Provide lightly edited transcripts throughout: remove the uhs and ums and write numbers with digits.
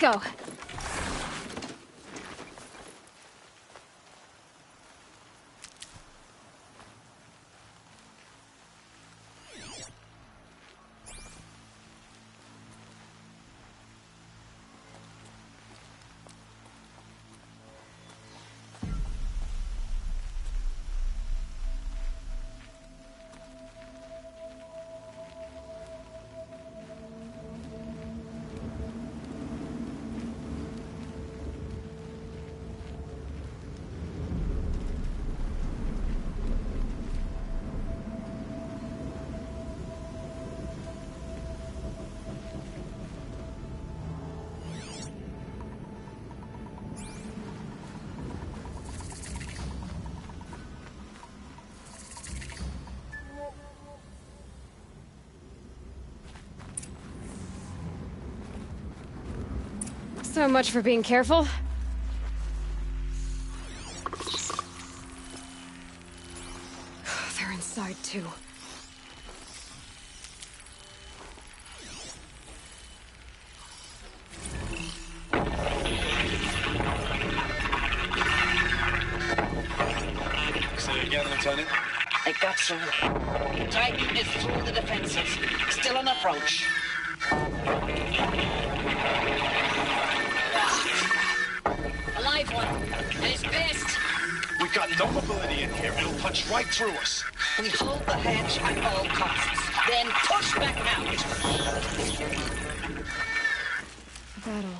go. So much for being careful. They're inside, too. Say again, Lieutenant. I got you. Titan is through the defenses. Still on approach. Alive one. At his best. We've got no mobility in here. It'll punch right through us. We hold the hedge at all costs. Then push back out. A battle.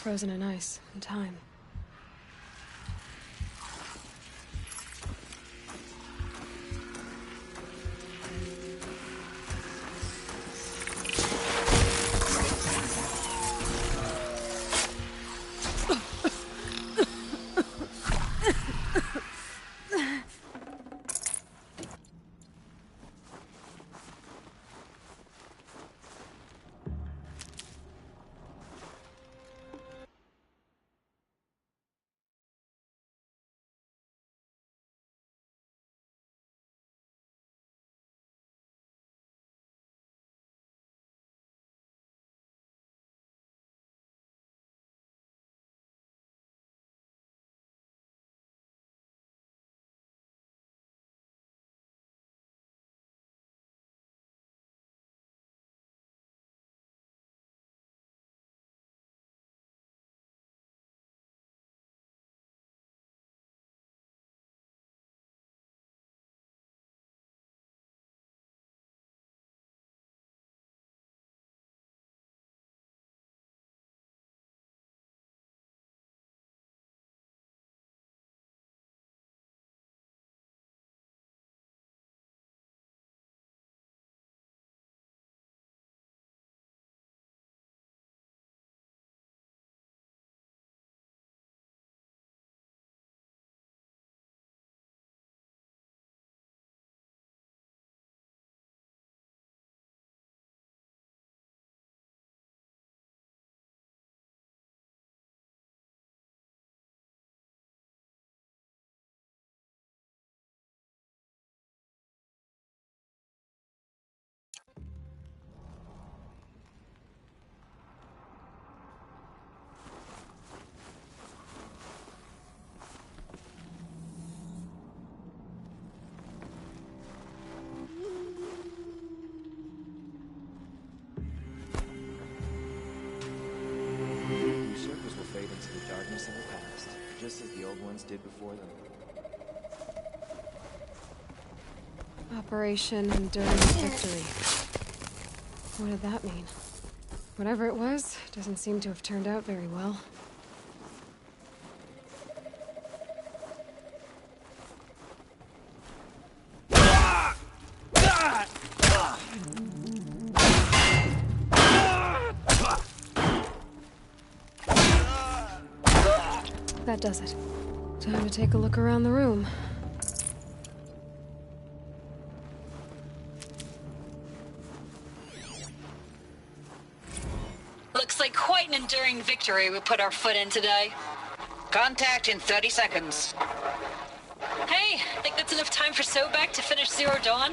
Frozen in ice and time. Just as the old ones did before them. Operation Enduring Victory. What did that mean? Whatever it was, doesn't seem to have turned out very well. That does it. Time to take a look around the room. Looks like quite an enduring victory we put our foot in today. Contact in 30 seconds. Hey, think that's enough time for Sobek to finish Zero Dawn?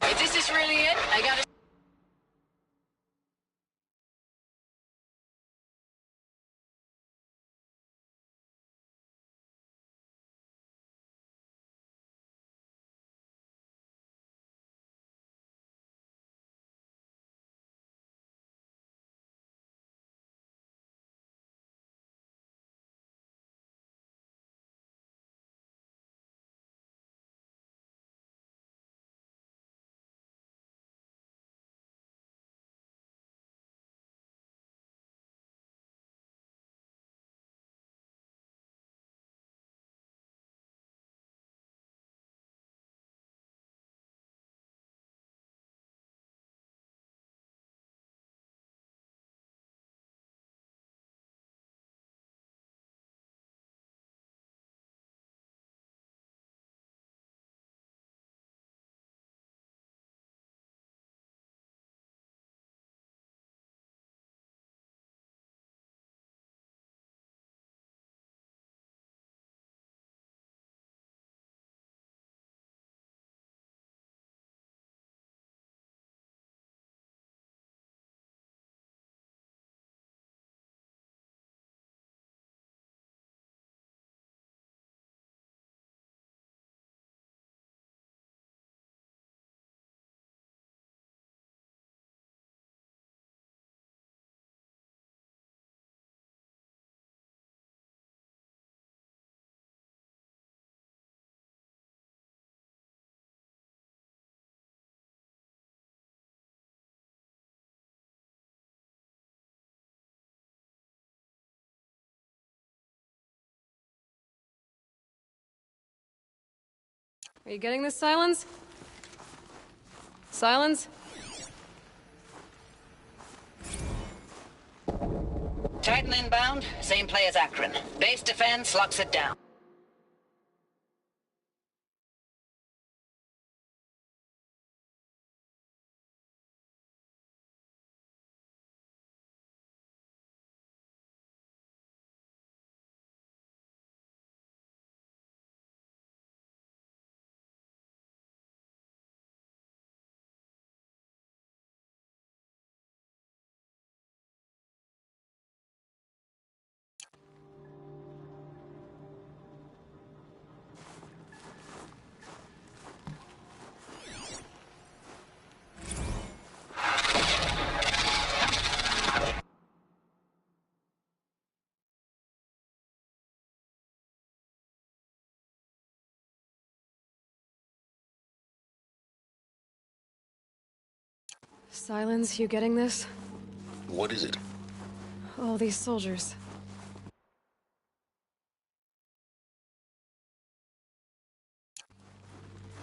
If this is really it, I gotta Are you getting this, Silence? Silence? Titan inbound, same play as Akron. Base defense locks it down. Silence, you getting this? What is it? All these soldiers.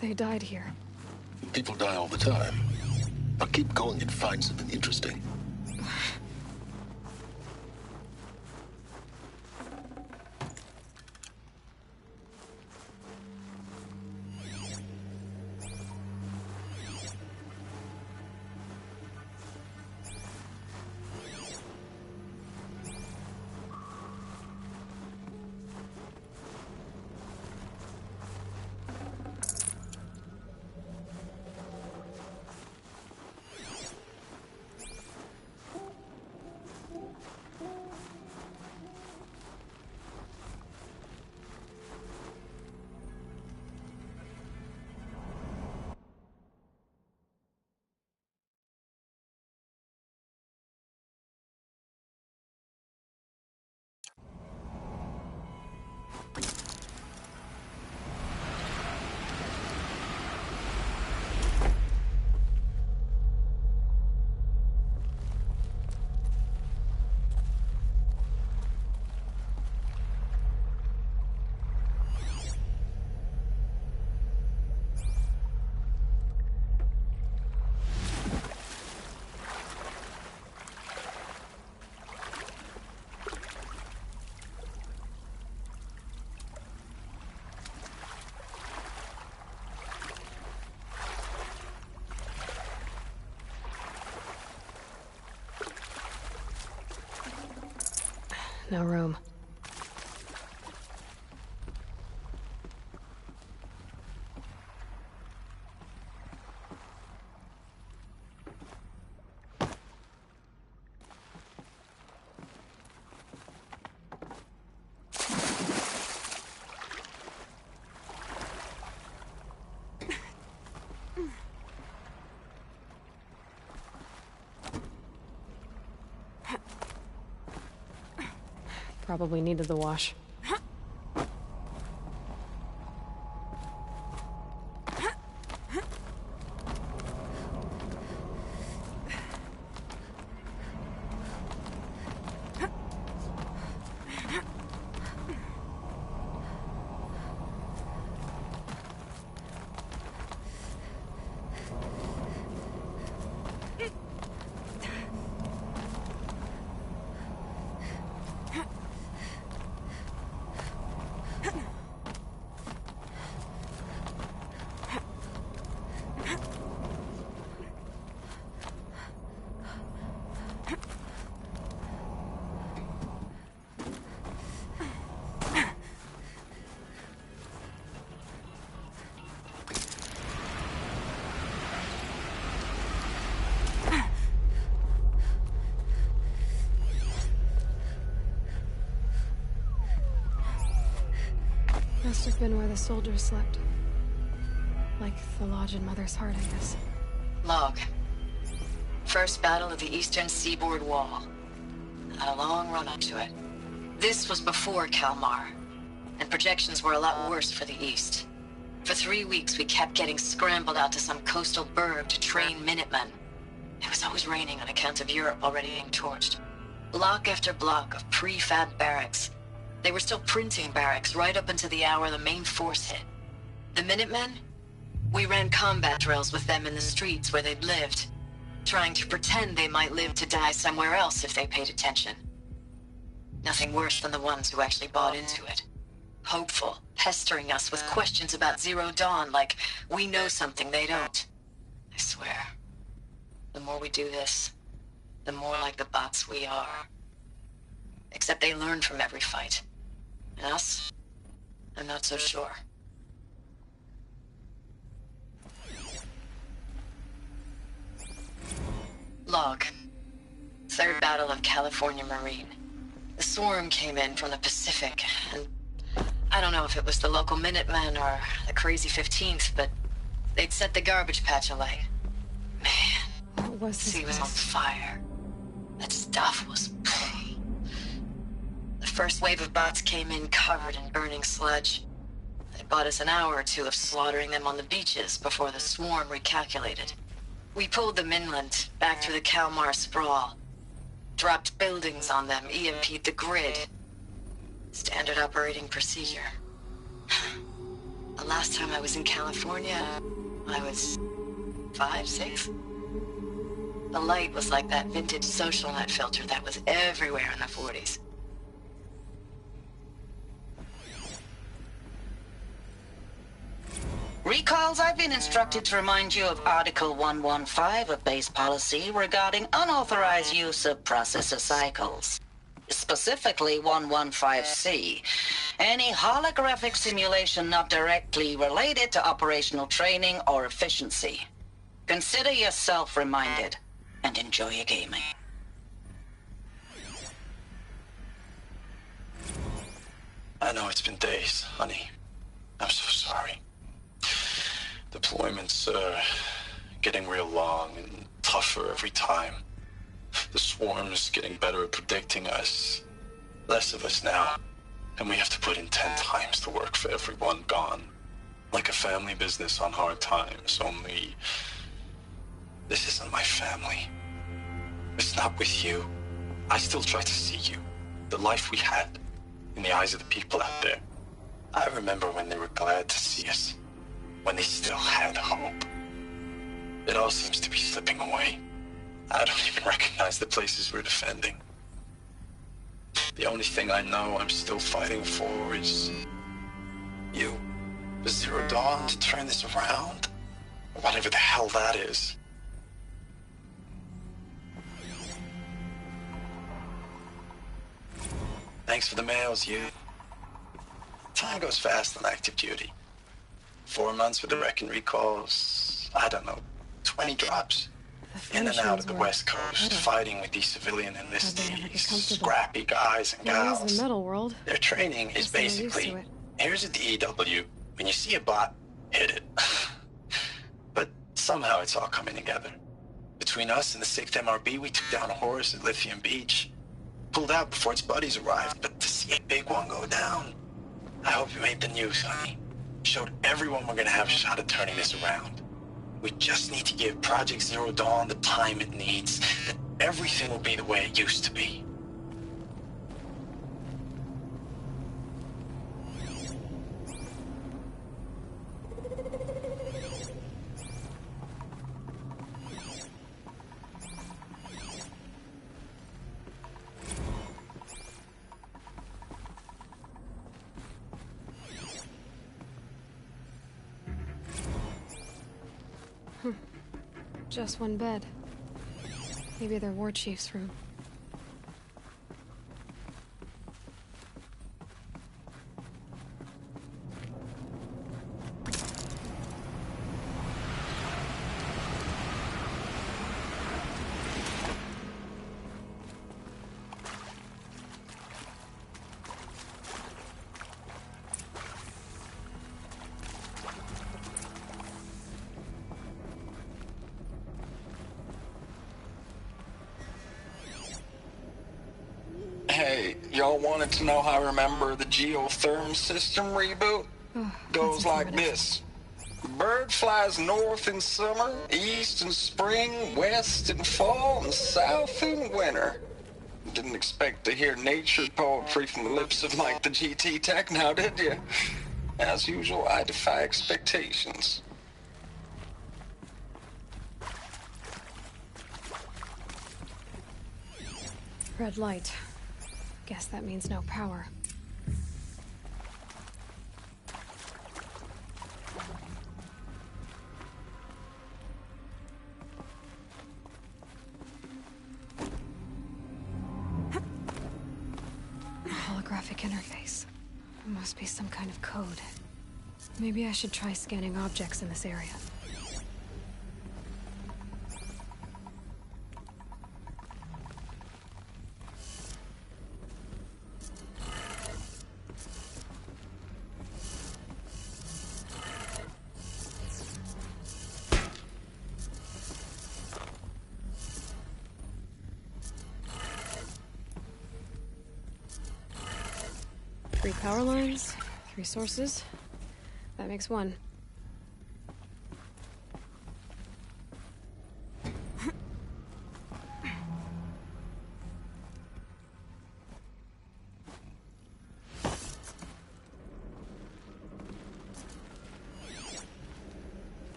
They died here. People die all the time. Now keep going and find something interesting. No room. Probably needed the wash. Must have been where the soldiers slept. Like the lodge in Mother's Heart, I guess. Log. First battle of the Eastern Seaboard Wall. Had a long run up to it. This was before Kalmar, and projections were a lot worse for the East. For 3 weeks, we kept getting scrambled out to some coastal burg to train Minutemen. It was always raining on account of Europe already being torched. Block after block of prefab barracks. They were still printing barracks right up until the hour the main force hit. The Minutemen We ran combat drills with them in the streets where they'd lived, trying to pretend they might live to die somewhere else if they paid attention. Nothing worse than the ones who actually bought into it. Hopeful, pestering us with questions about Zero Dawn like we know something they don't. I swear, the more we do this, the more like the bots we are. Except they learn from every fight. And us? I'm not so sure. Log. Third Battle of California Marine. The swarm came in from the Pacific, and I don't know if it was the local Minutemen or the crazy 15th, but they'd set the garbage patch alight. Man, What was the this sea was on place? fire. That stuff was... The first wave of bots came in covered in burning sludge. They bought us an hour or two of slaughtering them on the beaches before the swarm recalculated. We pulled them inland, back through the Kalmar sprawl. Dropped buildings on them, EMP'd the grid. Standard operating procedure. The last time I was in California, I was 5, 6? The light was like that vintage social net filter that was everywhere in the 40s. Recalls, I've been instructed to remind you of Article 115 of base policy regarding unauthorized use of processor cycles. Specifically 115C. Any holographic simulation not directly related to operational training or efficiency. Consider yourself reminded and enjoy your gaming. I know it's been days, honey. I'm so sorry. Deployments are getting real long and tougher every time. The swarm's getting better at predicting us. Less of us now. And we have to put in 10 times the work for everyone gone. Like a family business on hard times, only... This isn't my family. It's not with you. I still try to see you. The life we had. In the eyes of the people out there. I remember when they were glad to see us. When they still had hope. It all seems to be slipping away. I don't even recognize the places we're defending. The only thing I know I'm still fighting for is... you. For Zero Dawn to turn this around? Or whatever the hell that is. Thanks for the mails, you. Time goes fast on active duty. 4 months with the wreck and recalls, I don't know, 20 drops. In and out of the West Coast, fighting with these civilian enlistees, scrappy guys and gals. The metal world. Their training is basically, here's a DEW, when you see a bot, hit it. But somehow it's all coming together. Between us and the 6th MRB, we took down a horse at Lithium Beach. Pulled out before its buddies arrived, but to see a big one go down, I hope you made the news, honey. Showed everyone we're gonna have a shot at turning this around. We just need to give Project Zero Dawn the time it needs, that everything will be the way it used to be. Just one bed. Maybe their war chief's room. Hey, y'all wanted to know how I remember the geotherm system reboot? Goes like this. Bird flies north in summer, east in spring, west in fall, and south in winter. Didn't expect to hear nature poetry from the lips of Mike the GT Tech now, did you? As usual, I defy expectations. Red light. Guess that means no power. A holographic interface. Must be some kind of code. Maybe I should try scanning objects in this area. Three power lines, 3 sources. That makes 1.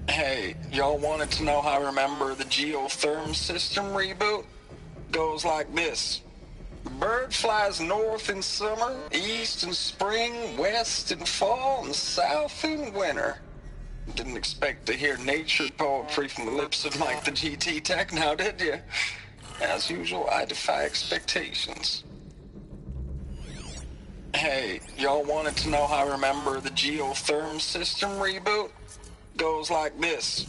Hey, y'all wanted to know how I remember the geotherm system reboot? Goes like this. Bird flies north in summer, east in spring, west in fall, and south in winter. Didn't expect to hear nature poetry from the lips of Mike the GT Tech now, did you? As usual, I defy expectations. Hey, y'all wanted to know how I remember the geotherm system reboot? Goes like this.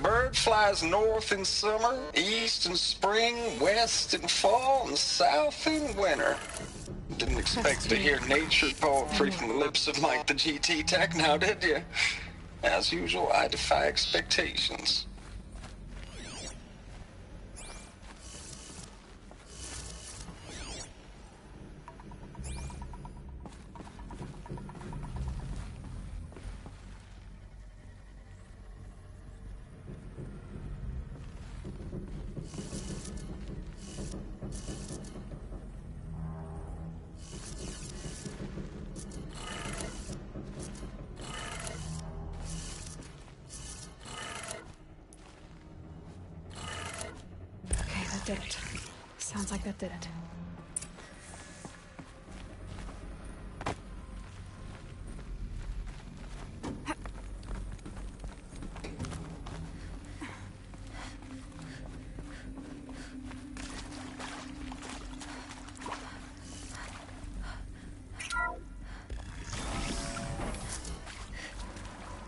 Bird flies north in summer, east in spring, west in fall, and south in winter. Didn't expect to hear nature poetry from the lips of Mike the GT Tech now, did you? As usual, I defy expectations. Did it. Sounds like that did it.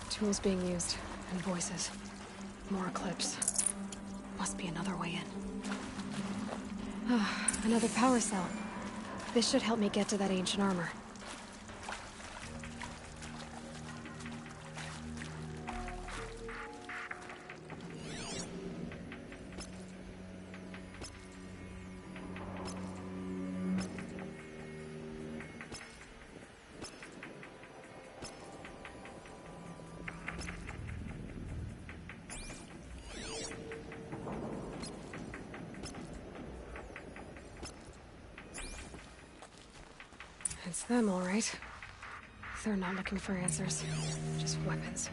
Tools being used, and voices. More clips. Must be another way in. Another power cell. This should help me get to that ancient armor. It's them, all right. They're not looking for answers, just weapons.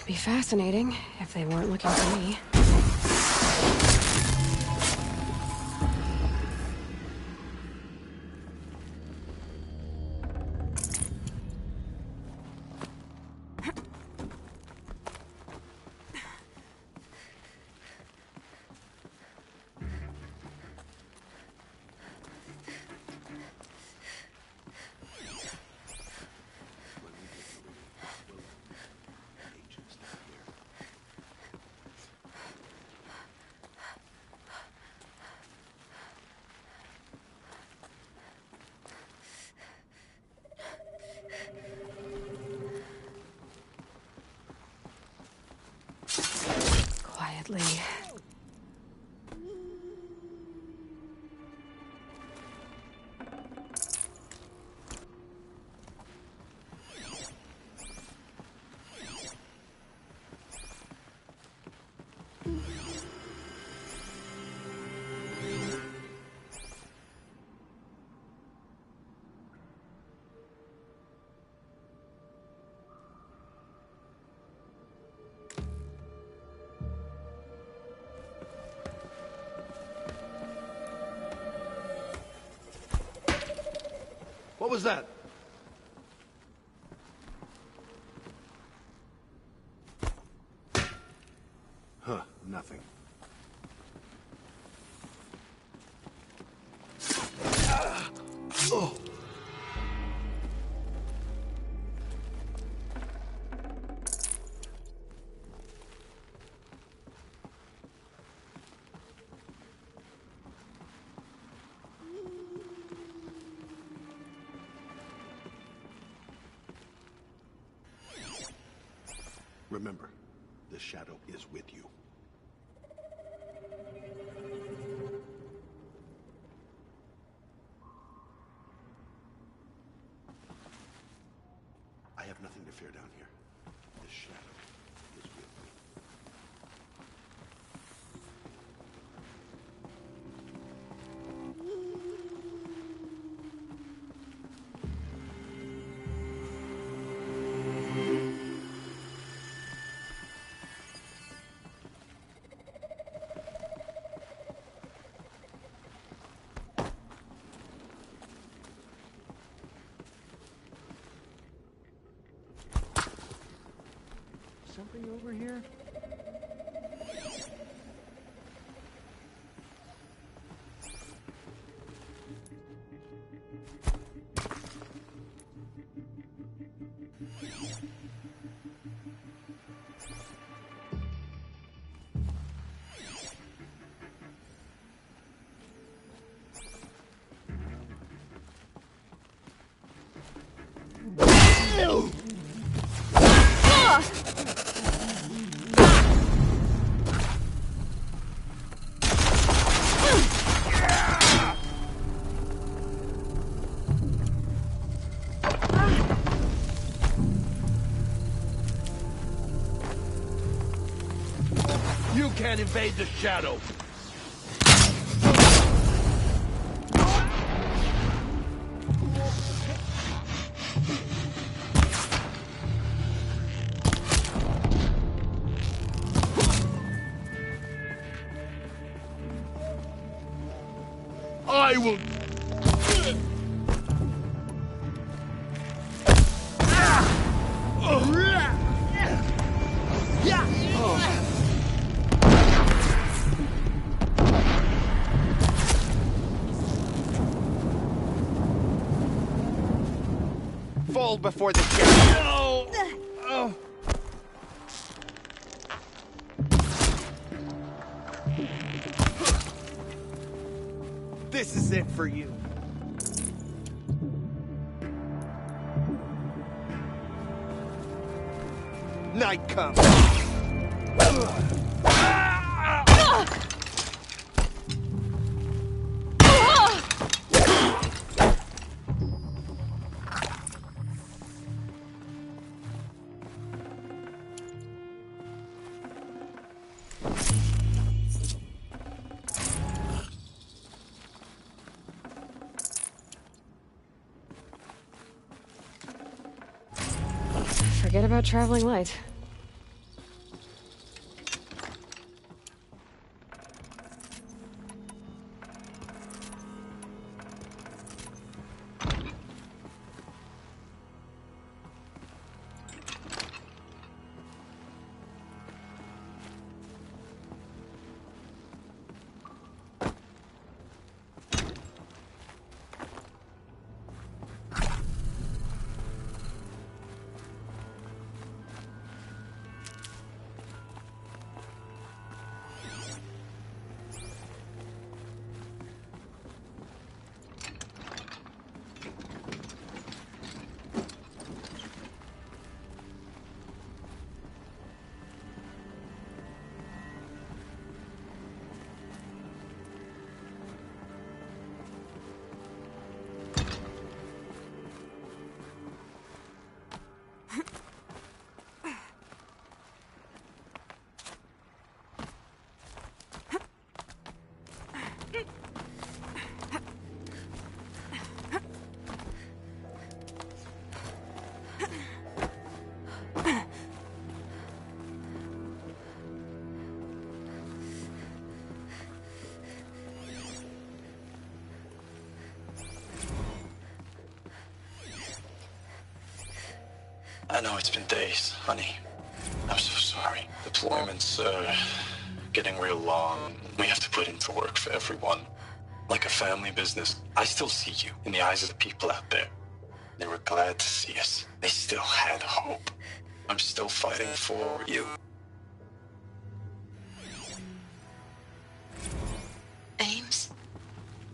Be fascinating if they weren't looking for me. deadly. What was that? Huh, nothing. Oh. Remember, the shadow is with you. I have nothing to fear down here. The shadow is with me. Something over here? You can't invade the shadow! I will... Fall before the shadow. Oh. This is it for you. Night comes. Forget about traveling light. I know it's been days, honey. I'm so sorry. Deployments are getting real long. We have to put into work for everyone. Like a family business. I still see you in the eyes of the people out there. They were glad to see us. They still had hope. I'm still fighting for you. Ames,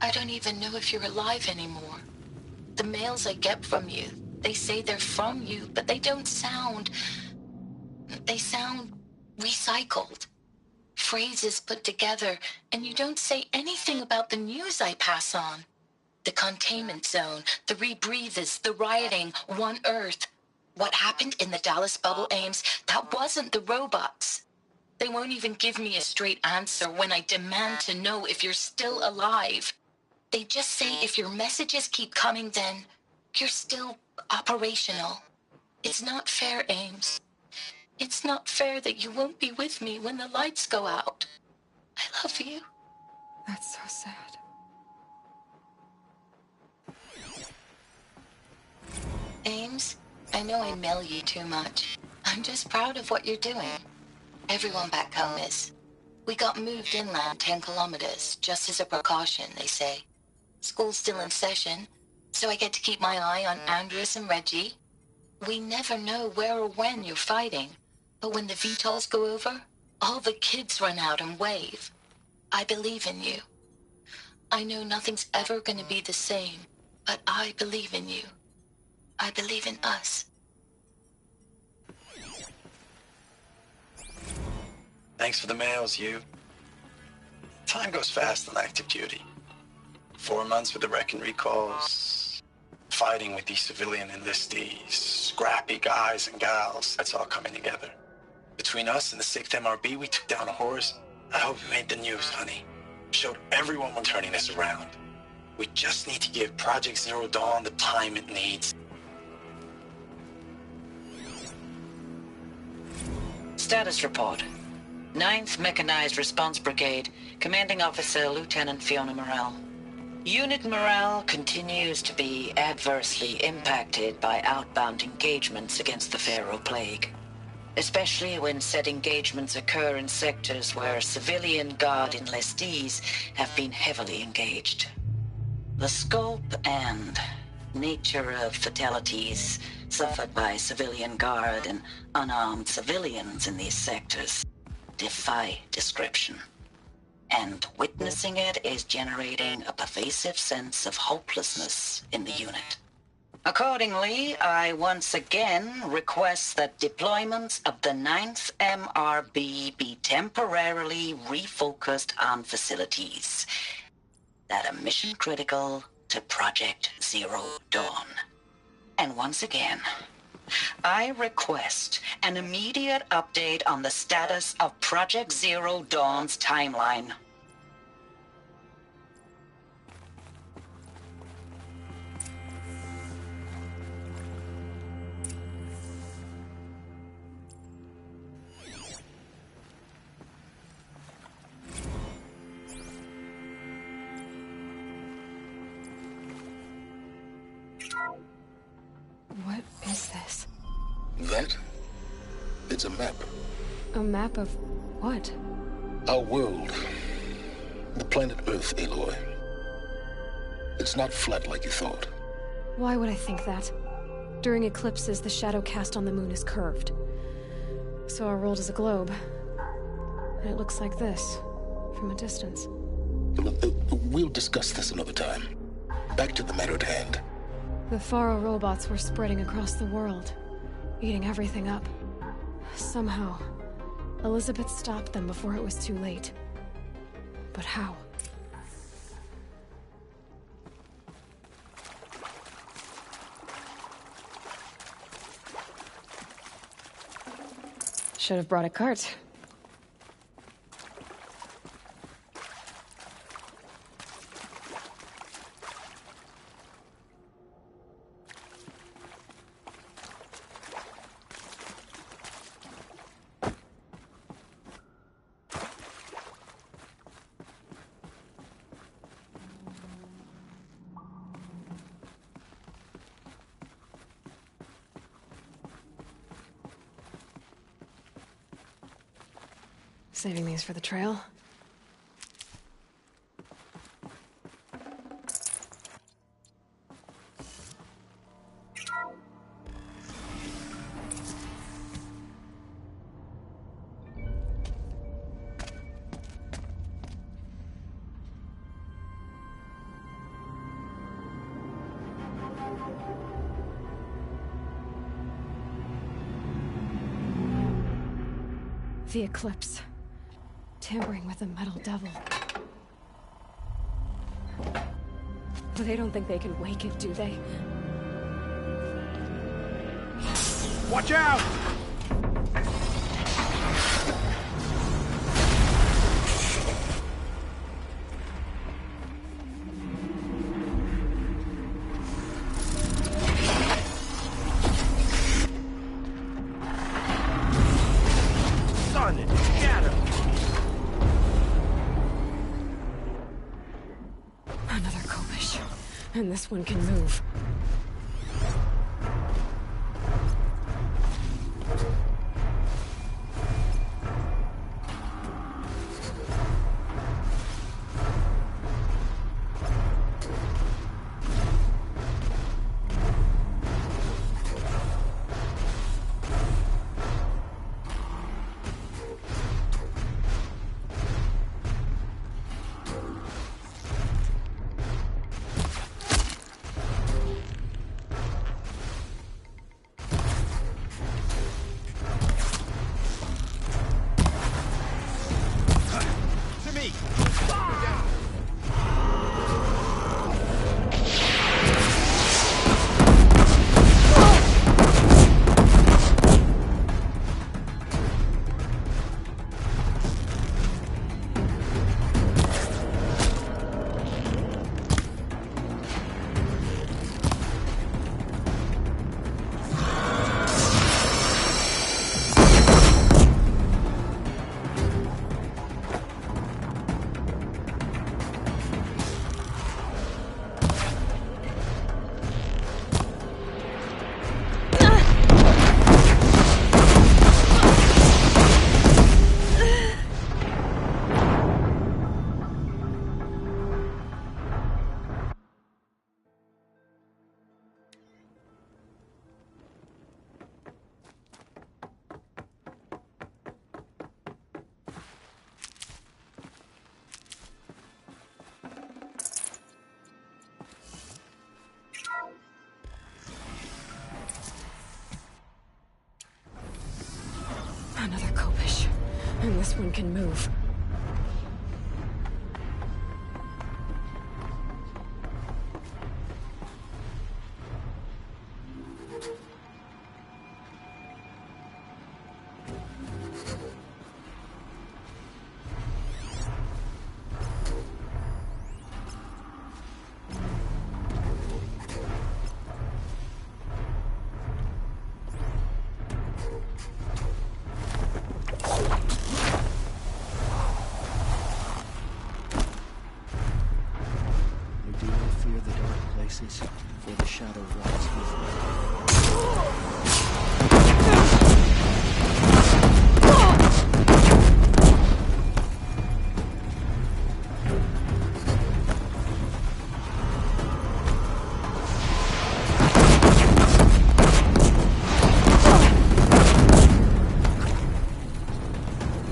I don't even know if you're alive anymore. The mails I get from you, they say they're from you, but they don't sound... They sound recycled. Phrases put together, and you don't say anything about the news I pass on. The containment zone, the rebreathers, the rioting, One Earth. What happened in the Dallas bubble, Ames, that wasn't the robots. They won't even give me a straight answer when I demand to know if you're still alive. They just say if your messages keep coming, then you're still operational. It's not fair, Ames. It's not fair that you won't be with me when the lights go out. I love you. That's so sad. Ames, I know I mail you too much. I'm just proud of what you're doing. Everyone back home is. We got moved inland 10 kilometers, just as a precaution, they say. School's still in session, so I get to keep my eye on Andreas and Reggie. We never know where or when you're fighting, but when the VTOLs go over, all the kids run out and wave. I believe in you. I know nothing's ever gonna be the same, but I believe in you. I believe in us. Thanks for the mails, you. Time goes fast on active duty. 4 months with the wreck and recalls. Fighting with these civilian enlistees. Scrappy guys and gals. That's all coming together. Between us and the 6th MRB, we took down a horse. I hope we made the news, honey. Showed everyone we're turning this around. We just need to give Project Zero Dawn the time it needs. Status report. 9th Mechanized Response Brigade, Commanding Officer Lieutenant Fiona Morrell. Unit morale continues to be adversely impacted by outbound engagements against the Pharaoh Plague, especially when said engagements occur in sectors where civilian Guard enlistees have been heavily engaged. The scope and nature of fatalities suffered by civilian Guard and unarmed civilians in these sectors defy description. And witnessing it is generating a pervasive sense of hopelessness in the unit. Accordingly, I once again request that deployments of the 9th MRB be temporarily refocused on facilities that are mission critical to Project Zero Dawn. And once again, I request an immediate update on the status of Project Zero Dawn's timeline. What is this? That? It's a map. A map of what? Our world. The planet Earth, Aloy. It's not flat like you thought. Why would I think that? During eclipses, the shadow cast on the moon is curved. So our world is a globe. And it looks like this, from a distance. We'll discuss this another time. Back to the matter at hand. The Faro robots were spreading across the world, eating everything up. Somehow, Elizabeth stopped them before it was too late. But how? Should have brought a cart. Saving these for the trail. The Eclipse. Tampering with the Metal Devil. But they don't think they can wake it, do they? Watch out! Another Kopish. And this one can move. Another Kopish. And this one can move. For the shadow rides with me.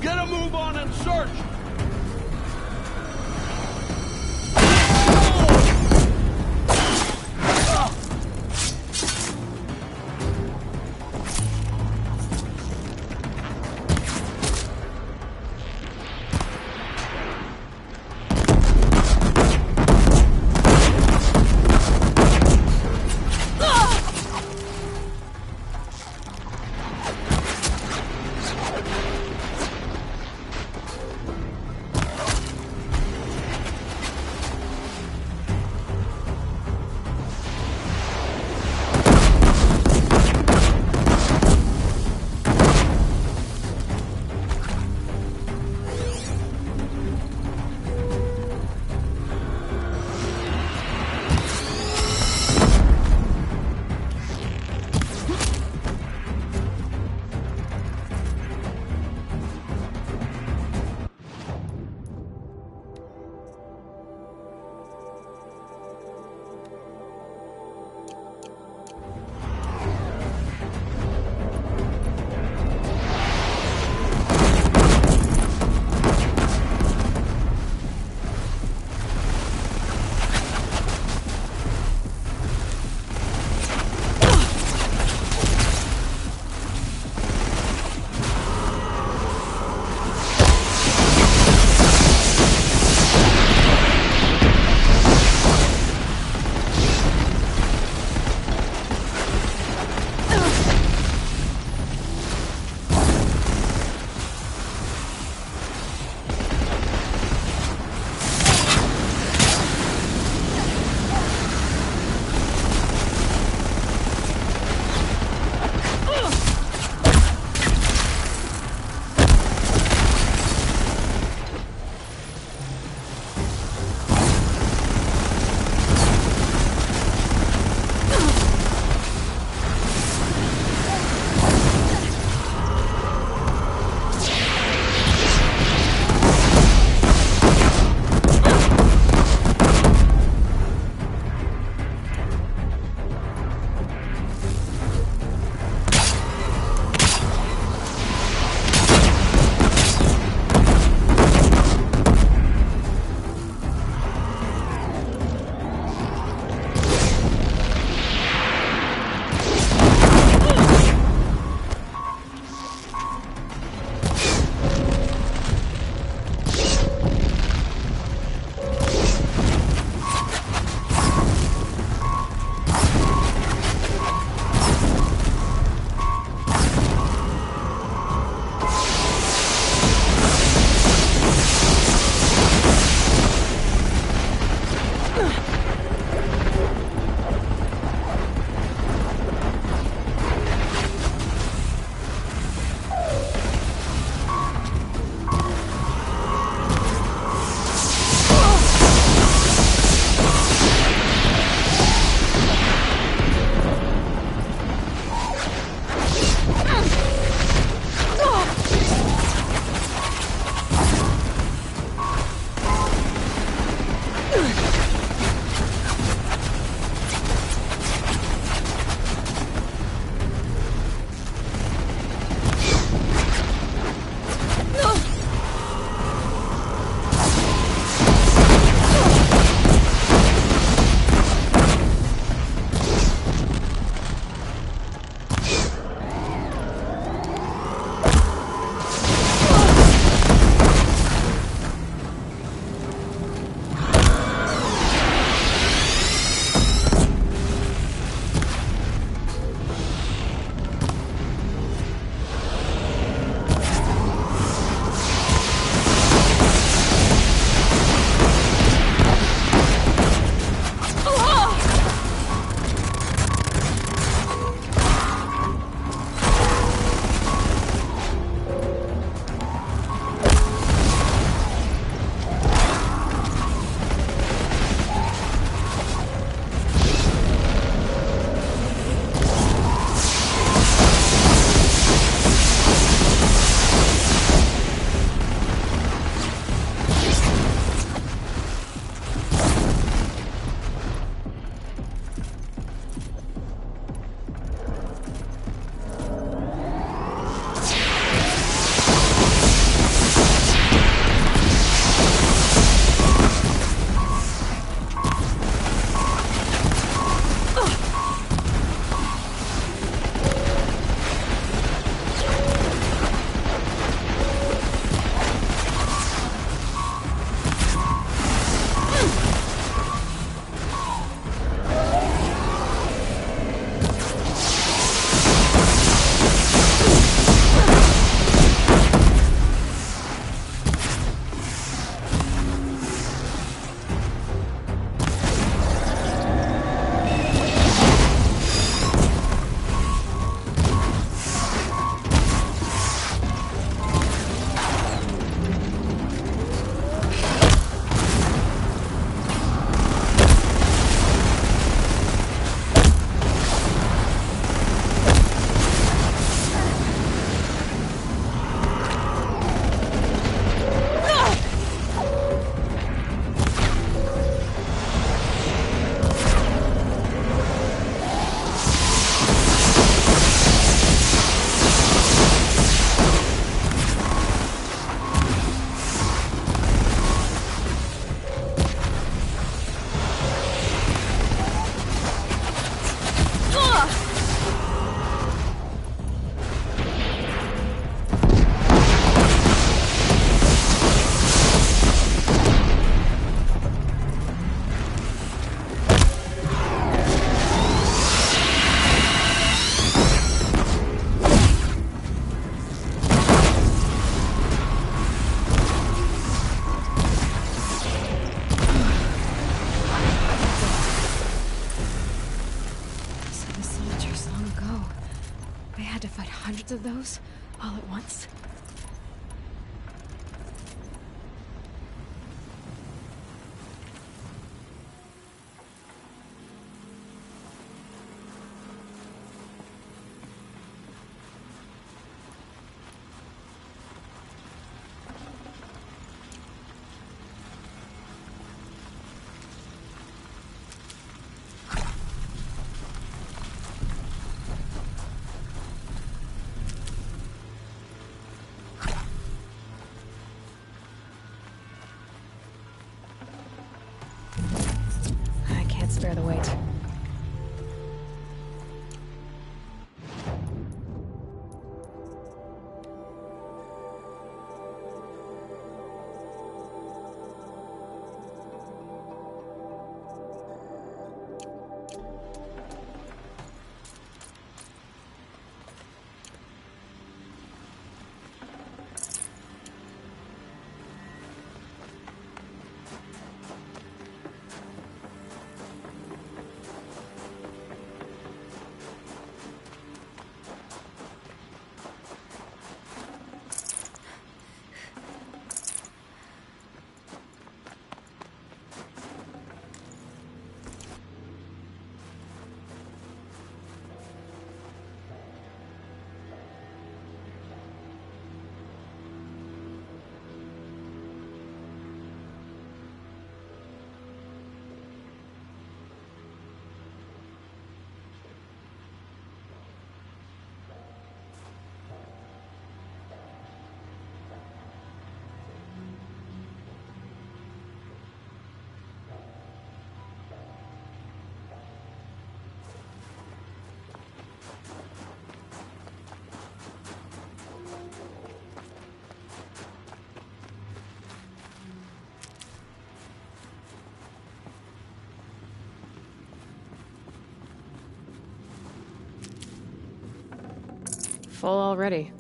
Get a move on and search! They had to fight hundreds of those all at once. Spare the weight. Full already.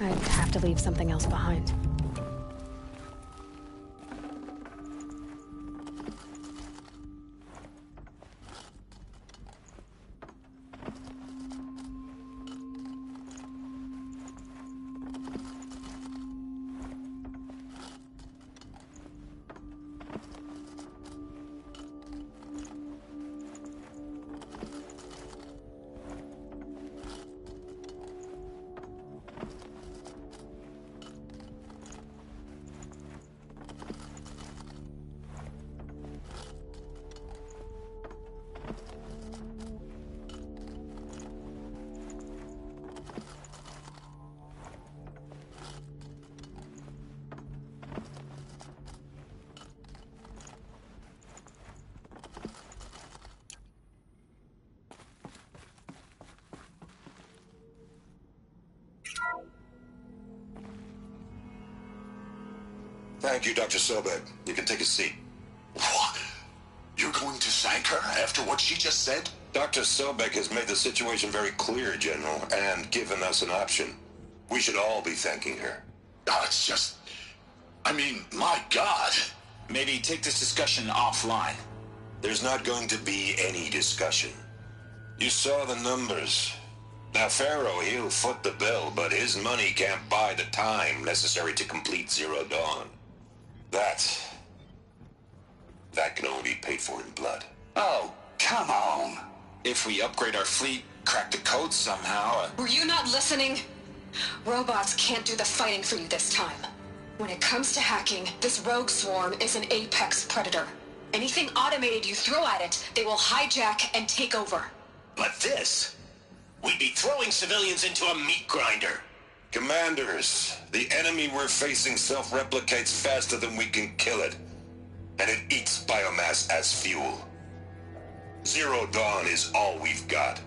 I'd have to leave something else behind. Thank you, Dr. Sobek. You can take a seat. What? You're going to thank her after what she just said? Dr. Sobek has made the situation very clear, General, and given us an option. We should all be thanking her. Oh, it's just... I mean, my God. Maybe take this discussion offline. There's not going to be any discussion. You saw the numbers. Now, Pharaoh, he'll foot the bill, but his money can't buy the time necessary to complete Zero Dawn. That can only be paid for in blood. Oh, come on. If we upgrade our fleet, crack the code somehow... Were you not listening? Robots can't do the fighting for you this time. When it comes to hacking, this rogue swarm is an apex predator. Anything automated you throw at it, they will hijack and take over. But this... we'd be throwing civilians into a meat grinder. Commanders, the enemy we're facing self-replicates faster than we can kill it. And it eats biomass as fuel. Zero Dawn is all we've got.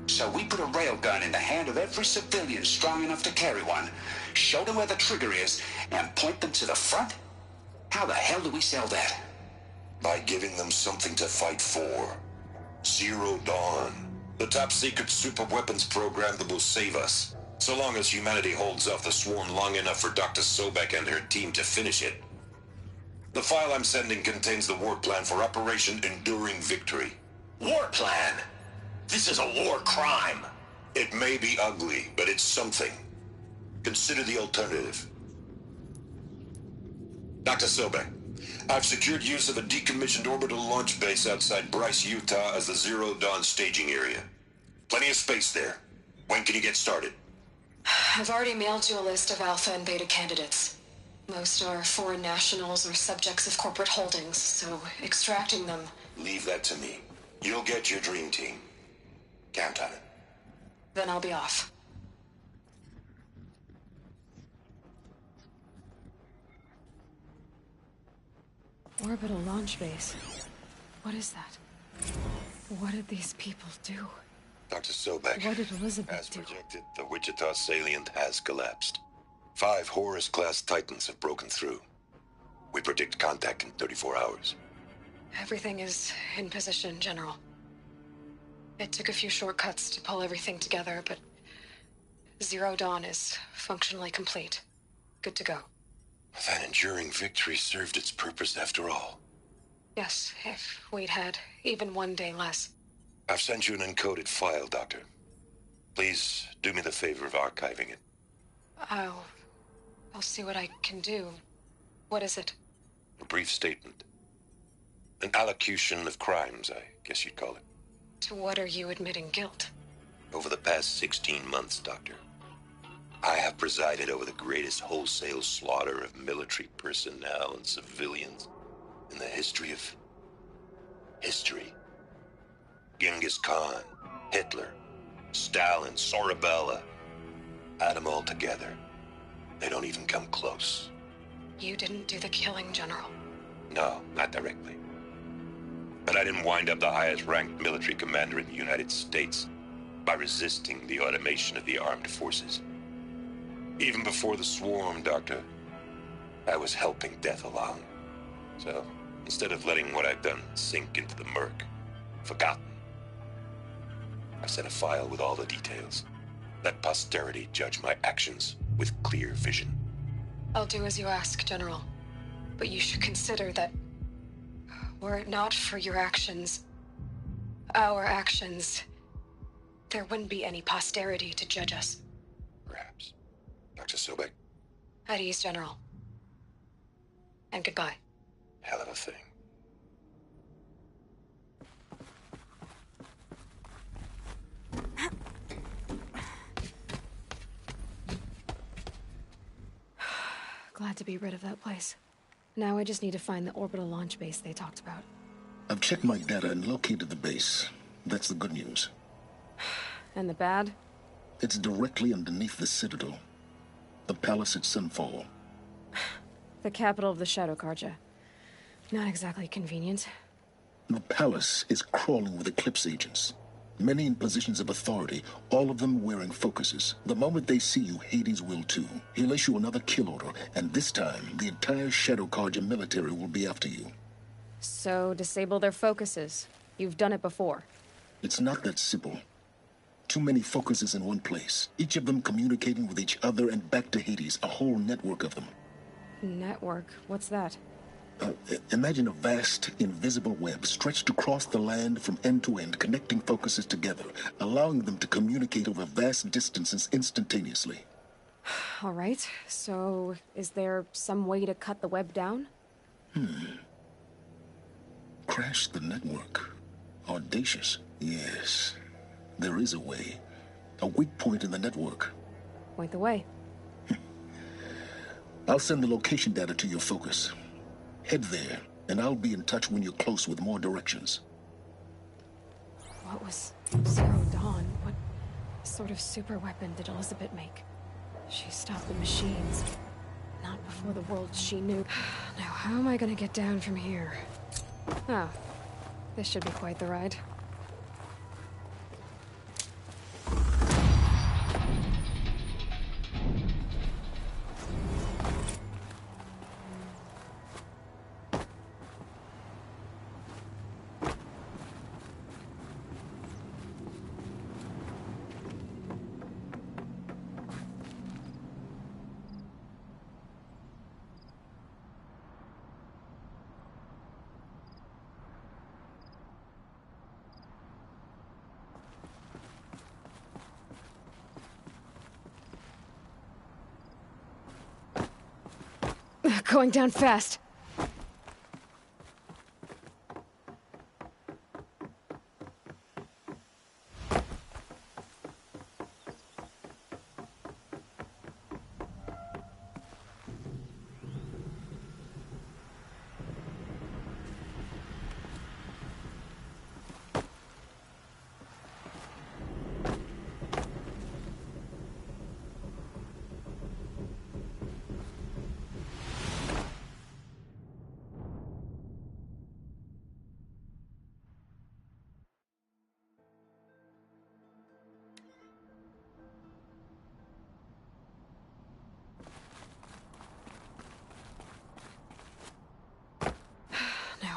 So we put a railgun in the hand of every civilian strong enough to carry one, show them where the trigger is, and point them to the front? How the hell do we sell that? By giving them something to fight for. Zero Dawn. The top-secret super-weapons program that will save us. So long as humanity holds off the swarm long enough for Dr. Sobek and her team to finish it. The file I'm sending contains the war plan for Operation Enduring Victory. War plan? This is a war crime. It may be ugly, but it's something. Consider the alternative. Dr. Sobek, I've secured use of a decommissioned orbital launch base outside Bryce, Utah as the Zero Dawn staging area. Plenty of space there. When can you get started? I've already mailed you a list of Alpha and Beta candidates. Most are foreign nationals or subjects of corporate holdings, so extracting them... Leave that to me. You'll get your dream team. Count on it. Then I'll be off. Orbital launch base. What is that? What did these people do? Dr. Sobek, what did Elizabeth as do? projected, the Wichita salient has collapsed. 5 Horus-class Titans have broken through. We predict contact in 34 hours. Everything is in position, General. It took a few shortcuts to pull everything together, but Zero Dawn is functionally complete. Good to go. That enduring victory served its purpose after all. Yes, if we'd had even one day less. I've sent you an encoded file, Doctor. Please do me the favor of archiving it. I'll see what I can do. What is it? A brief statement. An allocution of crimes, I guess you'd call it. To what are you admitting guilt? Over the past 16 months, Doctor, I have presided over the greatest wholesale slaughter of military personnel and civilians in the history of... history. Genghis Khan, Hitler, Stalin, Sorabella. Add them all together. They don't even come close. You didn't do the killing, General. No, not directly. But I didn't wind up the highest-ranked military commander in the United States by resisting the automation of the armed forces. Even before the swarm, Doctor, I was helping death along. So, instead of letting what I've done sink into the murk, forgotten, I sent a file with all the details. Let posterity judge my actions with clear vision. I'll do as you ask, General. But you should consider that were it not for your actions, our actions, there wouldn't be any posterity to judge us. Perhaps. Dr. Sobek? At ease, General. And goodbye. Hell of a thing. Glad to be rid of that place. Now I just need to find the orbital launch base they talked about. I've checked my data and located the base. That's the good news. And the bad? It's directly underneath the Citadel. The palace at Sunfall. The capital of the Shadow Carja. Not exactly convenient. The palace is crawling with Eclipse agents. Many in positions of authority, all of them wearing focuses. The moment they see you, Hades will too. He'll issue another kill order, and this time, the entire Shadow Carja military will be after you. So, disable their focuses. You've done it before. It's not that simple. Too many focuses in one place, each of them communicating with each other and back to Hades, a whole network of them. Network? What's that? Imagine a vast, invisible web stretched across the land from end to end, connecting focuses together, allowing them to communicate over vast distances instantaneously. All right, so is there some way to cut the web down? Crash the network. Audacious. Yes, there is a way. A weak point in the network. Point the way. I'll send the location data to your focus. Head there, and I'll be in touch when you're close with more directions. What was Zero Dawn? What sort of super weapon did Elizabeth make? She stopped the machines. Not before the world she knew. Now, how am I gonna get down from here? Oh, this should be quite the ride. Going down fast.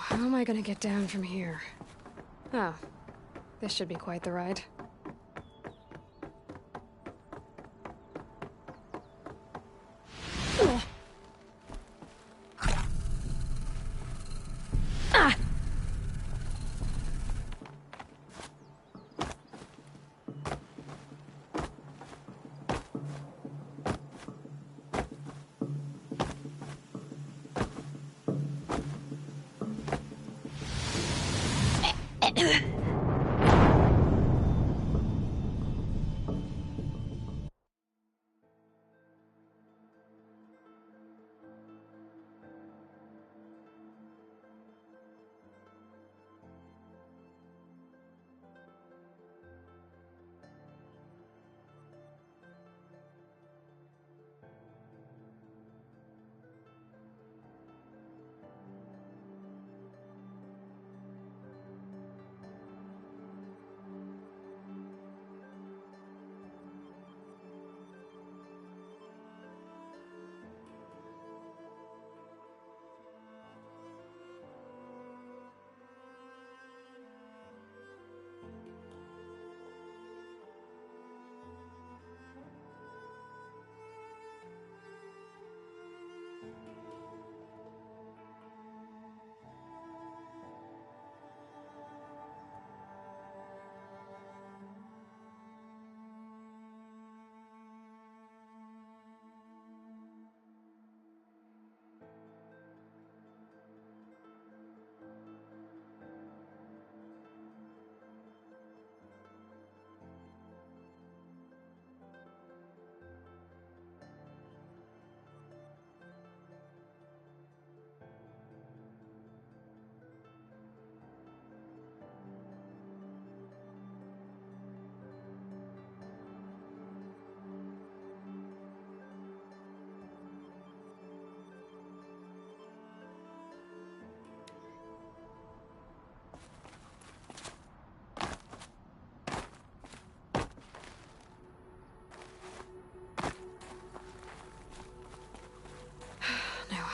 How am I gonna get down from here? Oh, this should be quite the ride.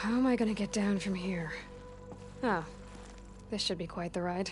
How am I gonna get down from here? Oh, This should be quite the ride.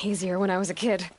Easier when I was a kid.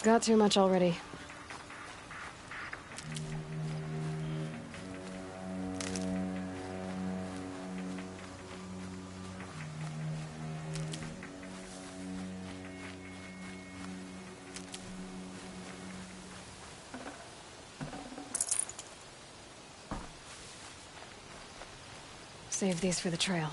Got too much already. Save these for the trail.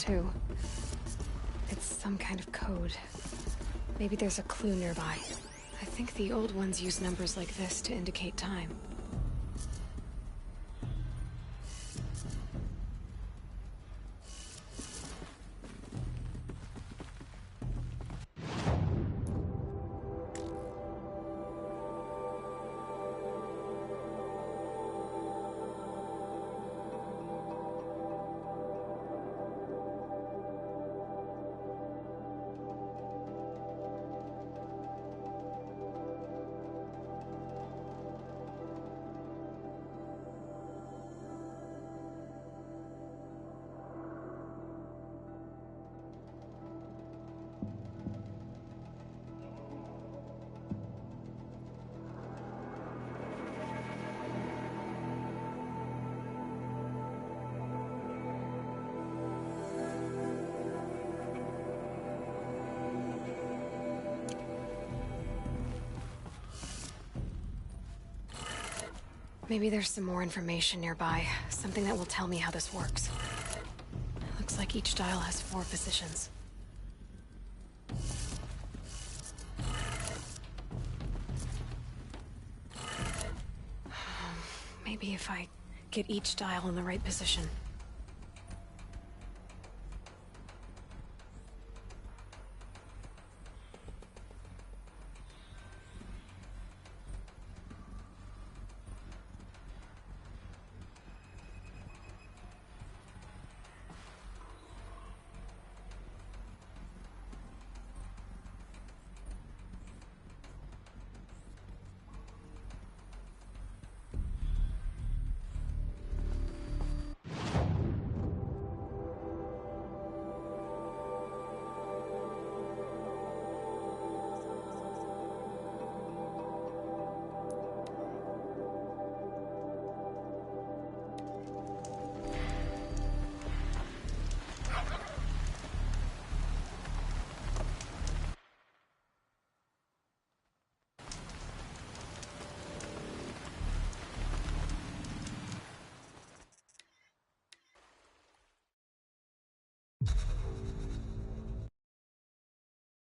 too. It's some kind of code. Maybe there's a clue nearby. I think the old ones use numbers like this to indicate time. Maybe there's some more information nearby. Something that will tell me how this works. Looks like each dial has 4 positions. Maybe if I get each dial in the right position.